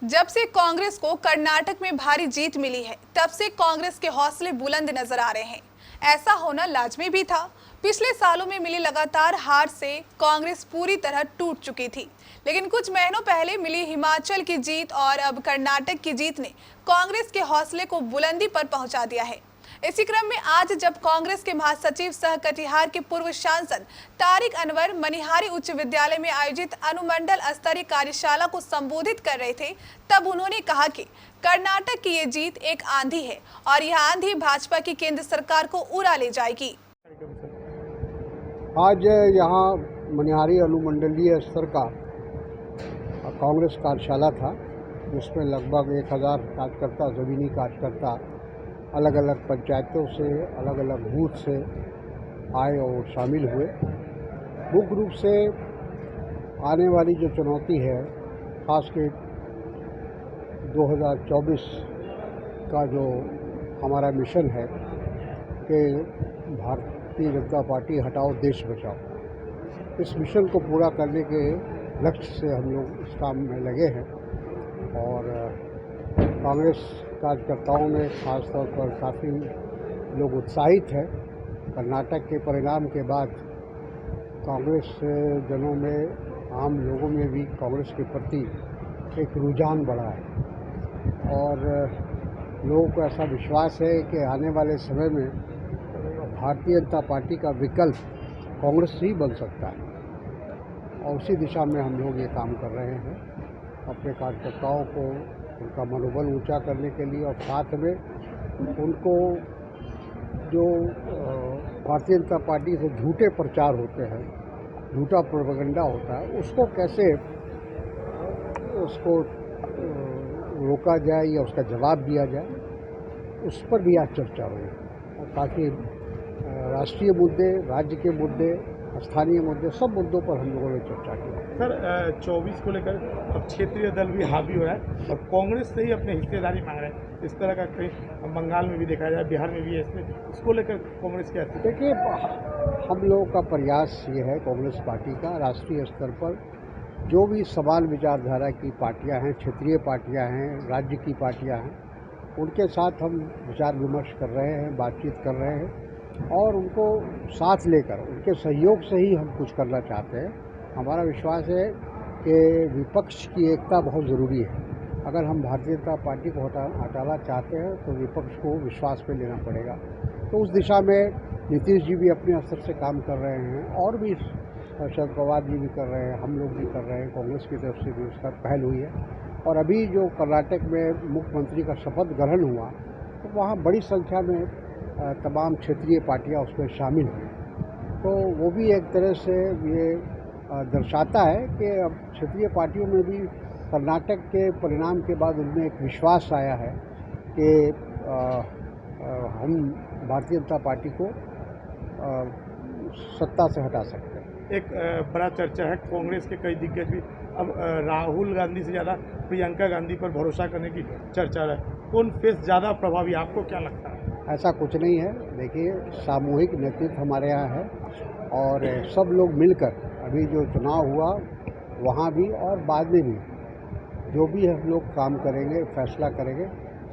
जब से कांग्रेस को कर्नाटक में भारी जीत मिली है, तब से कांग्रेस के हौसले बुलंद नजर आ रहे हैं। ऐसा होना लाजमी भी था। पिछले सालों में मिली लगातार हार से कांग्रेस पूरी तरह टूट चुकी थी, लेकिन कुछ महीनों पहले मिली हिमाचल की जीत और अब कर्नाटक की जीत ने कांग्रेस के हौसले को बुलंदी पर पहुंचा दिया है। इसी क्रम में आज जब कांग्रेस के महासचिव सह कटिहार के पूर्व सांसद तारिक अनवर मनिहारी उच्च विद्यालय में आयोजित अनुमंडल स्तरीय कार्यशाला को संबोधित कर रहे थे, तब उन्होंने कहा कि कर्नाटक की ये जीत एक आंधी है और यह आंधी भाजपा की केंद्र सरकार को उड़ा ले जाएगी। आज यहाँ मनिहारी अनुमंडलीय स्तर का कांग्रेस कार्यशाला था, जिसमें लगभग 1000 कार्यकर्ता, ज़मीनी कार्यकर्ता अलग अलग पंचायतों से, अलग अलग बूथ से आए और शामिल हुए। मुख्य रूप से आने वाली जो चुनौती है, खासकर 2024 का जो हमारा मिशन है कि भारतीय जनता पार्टी हटाओ देश बचाओ, इस मिशन को पूरा करने के लक्ष्य से हम लोग इस काम में लगे हैं। और कांग्रेस कार्यकर्ताओं में खास तौर पर काफ़ी लोग उत्साहित हैं। कर्नाटक के परिणाम के बाद कांग्रेस जनों में, आम लोगों में भी कांग्रेस के प्रति एक रुझान बढ़ा है और लोगों को ऐसा विश्वास है कि आने वाले समय में भारतीय जनता पार्टी का विकल्प कांग्रेस ही बन सकता है। और उसी दिशा में हम लोग ये काम कर रहे हैं, अपने कार्यकर्ताओं को उनका मनोबल ऊंचा करने के लिए, और साथ में उनको जो भारतीय जनता पार्टी से झूठे प्रचार होते हैं, झूठा प्रोपेगेंडा होता है, उसको कैसे उसको रोका जाए या उसका जवाब दिया जाए, उस पर भी आज चर्चा हुई। और ताकि राष्ट्रीय मुद्दे, राज्य के मुद्दे, स्थानीय मुद्दे, सब मुद्दों पर हम लोगों ने चर्चा की। सर 24 को लेकर अब क्षेत्रीय दल भी हावी हो रहा है और कांग्रेस से ही अपनी हिस्सेदारी मांग रहे हैं। इस तरह का कहीं बंगाल में भी देखा जाए, बिहार में भी है, इसको लेकर कांग्रेस क्या स्थिति? देखिए, हम लोगों का प्रयास ये है, कांग्रेस पार्टी का राष्ट्रीय स्तर पर जो भी समान विचारधारा की पार्टियां हैं, क्षेत्रीय पार्टियां हैं, राज्य की पार्टियां हैं, उनके साथ हम विचार विमर्श कर रहे हैं, बातचीत कर रहे हैं और उनको साथ लेकर उनके सहयोग से ही हम कुछ करना चाहते हैं। हमारा विश्वास है कि विपक्ष की एकता बहुत ज़रूरी है। अगर हम भारतीय जनता पार्टी को हटाना चाहते हैं तो विपक्ष को विश्वास पे लेना पड़ेगा। तो उस दिशा में नीतीश जी भी अपने स्तर से काम कर रहे हैं और भी शरद पवार जी भी कर रहे हैं, हम लोग भी कर रहे हैं, कांग्रेस की तरफ से भी उसका पहल हुई है। और अभी जो कर्नाटक में मुख्यमंत्री का शपथ ग्रहण हुआ, तो वहाँ बड़ी संख्या में तमाम क्षेत्रीय पार्टियां उसमें शामिल हुई। तो वो भी एक तरह से ये दर्शाता है कि अब क्षेत्रीय पार्टियों में भी कर्नाटक के परिणाम के बाद उनमें एक विश्वास आया है कि हम भारतीय जनता पार्टी को सत्ता से हटा सकते हैं। एक बड़ा चर्चा है, कांग्रेस के कई दिग्गज भी अब राहुल गांधी से ज़्यादा प्रियंका गांधी पर भरोसा करने की चर्चा है। कौन फेस ज़्यादा प्रभावी, आपको क्या लगता है? ऐसा कुछ नहीं है। देखिए, सामूहिक नेतृत्व हमारे यहाँ है और सब लोग मिलकर अभी जो चुनाव हुआ वहाँ भी और बाद में भी जो भी हम लोग काम करेंगे, फैसला करेंगे,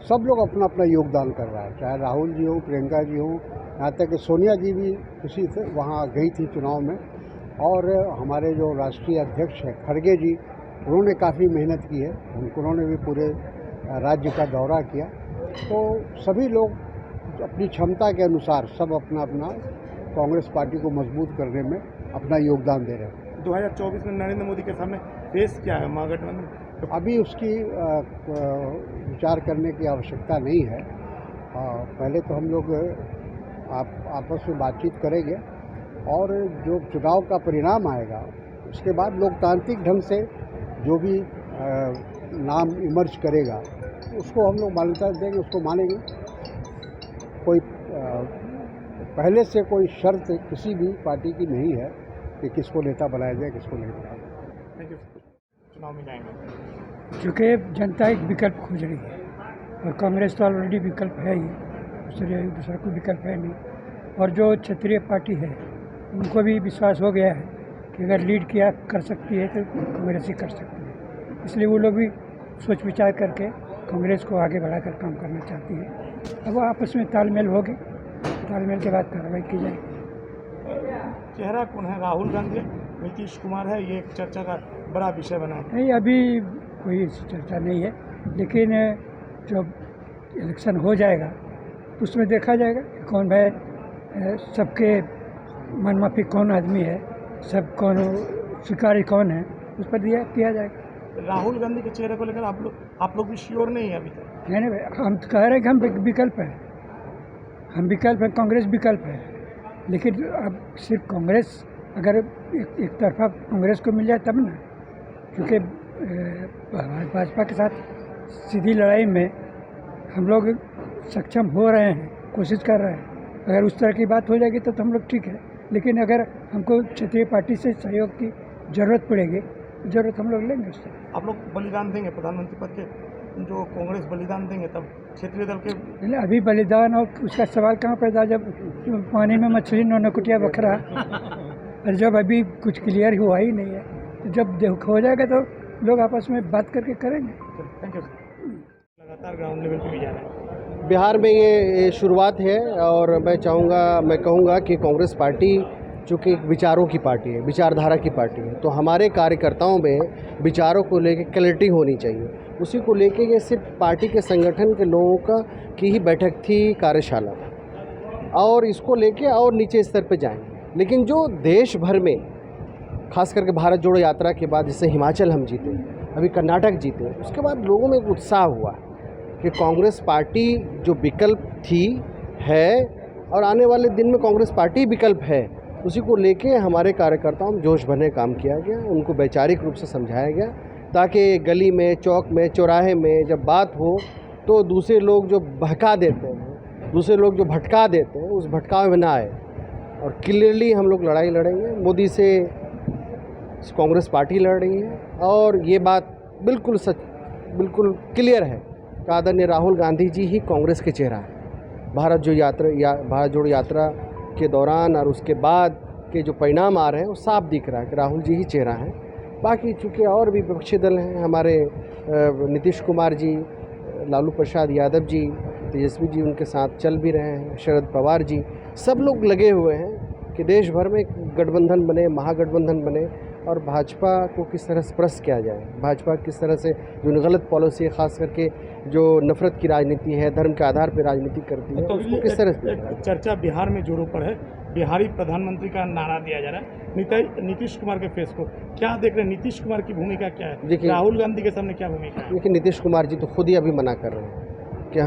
सब लोग अपना अपना योगदान कर रहा है। चाहे राहुल जी हो, प्रियंका जी हो, यहाँ तक कि सोनिया जी भी किसी से वहाँ गई थी चुनाव में, और हमारे जो राष्ट्रीय अध्यक्ष हैं खड़गे जी, उन्होंने काफ़ी मेहनत की है, उन्होंने भी पूरे राज्य का दौरा किया। तो सभी लोग अपनी क्षमता के अनुसार सब अपना अपना कांग्रेस पार्टी को मजबूत करने में अपना योगदान दे रहे हैं। 2024 में नरेंद्र मोदी के सामने फेस क्या है महागठबंधन? अभी उसकी विचार करने की आवश्यकता नहीं है। पहले तो हम लोग आपस में बातचीत करेंगे और जो चुनाव का परिणाम आएगा उसके बाद लोकतांत्रिक ढंग से जो भी नाम इमर्ज करेगा उसको हम लोग मान्यता देंगे, उसको मानेंगे। कोई पहले से कोई शर्त किसी भी पार्टी की नहीं है कि किसको नेता बनाया जाए, किसको नहीं बनाया जाए। Thank you. चुनाव में जाएंगे चूँकि जनता एक विकल्प खोज रही है और कांग्रेस तो ऑलरेडी विकल्प है ही, दूसरा कोई विकल्प है नहीं। और जो क्षेत्रीय पार्टी है उनको भी विश्वास हो गया है कि अगर लीड किया कर सकती है तो कांग्रेस ही कर सकती है, इसलिए वो लोग भी सोच विचार करके कांग्रेस को आगे बढ़ाकर काम करना चाहती है। अब वो आपस में तालमेल होगी, तालमेल के बाद कार्रवाई की जाएगी। चेहरा कौन है? राहुल गांधी, नीतीश कुमार है, ये एक चर्चा का बड़ा विषय बना है। नहीं, अभी कोई चर्चा नहीं है, लेकिन जब इलेक्शन हो जाएगा तो उसमें देखा जाएगा कि कौन भाई सबके मनमाफिक कौन आदमी है, सब कौन स्वीकारी कौन है, उस पर दिया किया जाएगा। राहुल गांधी के चेहरे को लेकर आप लोग भी श्योर नहीं है अभी तक? नहीं भाई, हम तो कह रहे हैं कि हम विकल्प हैं, हम विकल्प हैं, कांग्रेस विकल्प है। लेकिन अब सिर्फ कांग्रेस अगर एक तरफा कांग्रेस को मिल जाए तब ना, क्योंकि भाजपा के साथ सीधी लड़ाई में हम लोग सक्षम हो रहे हैं, कोशिश कर रहे हैं। अगर उस तरह की बात हो जाएगी तो हम लोग ठीक है, लेकिन अगर हमको क्षेत्रीय पार्टी से सहयोग की ज़रूरत पड़ेगी, ज़रूरत हम लोग लेंगे उससे। आप लोग बलिदान देंगे प्रधानमंत्री पद के, जो कांग्रेस बलिदान देंगे तब क्षेत्रीय दल के? नहीं, अभी बलिदान और उसका सवाल कहाँ पैदा, जब पानी में मछली नौनकुटिया बखरा, और जब अभी कुछ क्लियर हुआ ही नहीं है, तो जब हो जाएगा तो लोग आपस में बात करके करेंगे। Thank you. लगातार ग्राउंड लेवल पे भी जा रहे हैं। बिहार में ये शुरुआत है और मैं कहूँगा कि कांग्रेस पार्टी चूँकि एक विचारों की पार्टी है, विचारधारा की पार्टी है, तो हमारे कार्यकर्ताओं में विचारों को लेकर क्लैरिटी होनी चाहिए। उसी को लेकर ये सिर्फ पार्टी के संगठन के लोगों की ही बैठक थी, कार्यशाला, और इसको लेके और नीचे स्तर पे जाएंगे। लेकिन जो देश भर में खास करके भारत जोड़ो यात्रा के बाद, जैसे हिमाचल हम जीते, अभी कर्नाटक जीते, उसके बाद लोगों में एक उत्साह हुआ कि कांग्रेस पार्टी जो विकल्प थी है और आने वाले दिन में कांग्रेस पार्टी विकल्प है, उसी को लेके हमारे कार्यकर्ताओं में जोश भरने काम किया गया। उनको वैचारिक रूप से समझाया गया ताकि गली में, चौक में, चौराहे में जब बात हो तो दूसरे लोग जो बहका देते हैं, दूसरे लोग जो भटका देते हैं, उस भटकाव में ना आए। और क्लियरली हम लोग लड़ाई लड़ेंगे। मोदी से कांग्रेस पार्टी लड़ रही है और ये बात बिल्कुल बिल्कुल क्लियर है कि आदरणीय राहुल गांधी जी ही कांग्रेस के चेहरा है। भारत जोड़ो यात्रा के दौरान और उसके बाद के जो परिणाम आ रहे हैं वो साफ दिख रहा है कि राहुल जी ही चेहरा है। बाकी चूँकि और भी विपक्षी दल हैं, हमारे नीतीश कुमार जी, लालू प्रसाद यादव जी, तेजस्वी जी उनके साथ चल भी रहे हैं, शरद पवार जी, सब लोग लगे हुए हैं कि देश भर में गठबंधन बने, महागठबंधन बने और भाजपा को किस तरह स्पर्श किया जाए। भाजपा किस तरह से जो गलत पॉलिसी है, ख़ास करके जो नफरत की राजनीति है, धर्म के आधार पर राजनीति करती है, तो उसको किस तरह से चर्चा बिहार में जोरों पर है। बिहारी प्रधानमंत्री का नारा दिया जा रहा है नीतीश कुमार के फेस को क्या देख रहे हैं? नीतीश कुमार की भूमिका क्या है? राहुल गांधी के सामने क्या भूमिका है? देखिए, नीतीश कुमार जी तो खुद ही अभी मना कर रहे हैं कि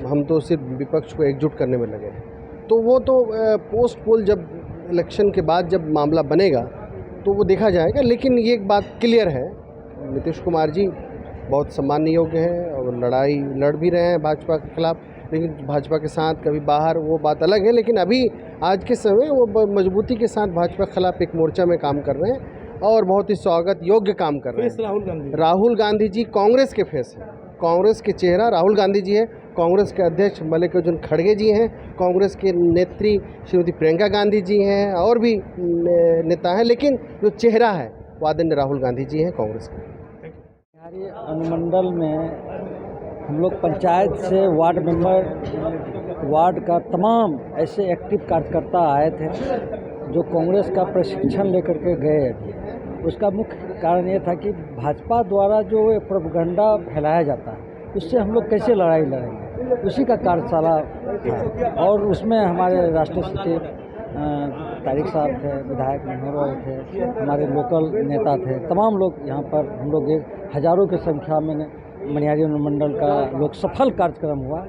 हम तो सिर्फ विपक्ष को एकजुट करने में लगे हैं। तो वो तो पोस्ट पोल जब इलेक्शन के बाद जब मामला बनेगा तो वो देखा जाएगा। लेकिन ये एक बात क्लियर है, नीतीश कुमार जी बहुत सम्माननीय योग्य हैं और लड़ाई लड़ भी रहे हैं भाजपा के खिलाफ, लेकिन भाजपा के साथ कभी बाहर, वो बात अलग है। लेकिन अभी आज के समय वो मजबूती के साथ भाजपा के खिलाफ एक मोर्चा में काम कर रहे हैं और बहुत ही स्वागत योग्य काम कर रहे हैं। राहुल गांधी जी कांग्रेस के फेस है, कांग्रेस के चेहरा राहुल गांधी जी है। कांग्रेस के अध्यक्ष मल्लिकार्जुन खड़गे जी हैं, कांग्रेस के नेत्री श्रीमती प्रियंका गांधी जी हैं और भी नेता हैं, लेकिन जो चेहरा है वो आदरणीय राहुल गांधी जी हैं कांग्रेस के। बिहारी अनुमंडल में हम लोग पंचायत से वार्ड मेंबर, वार्ड का तमाम ऐसे एक्टिव कार्यकर्ता आए थे जो कांग्रेस का प्रशिक्षण लेकर के गए। उसका मुख्य कारण ये था कि भाजपा द्वारा जो प्रोपेगेंडा फैलाया जाता है उससे हम लोग कैसे लड़ाई लड़ेंगे, उसी का कार्यशाला था। और उसमें हमारे राष्ट्रीय सचिव तारिक साहब थे, विधायक मनोहर थे, हमारे लोकल नेता थे, तमाम लोग यहाँ पर हम लोग एक हज़ारों की संख्या में मनिहारी अनुमंडल का लोग सफल कार्यक्रम हुआ।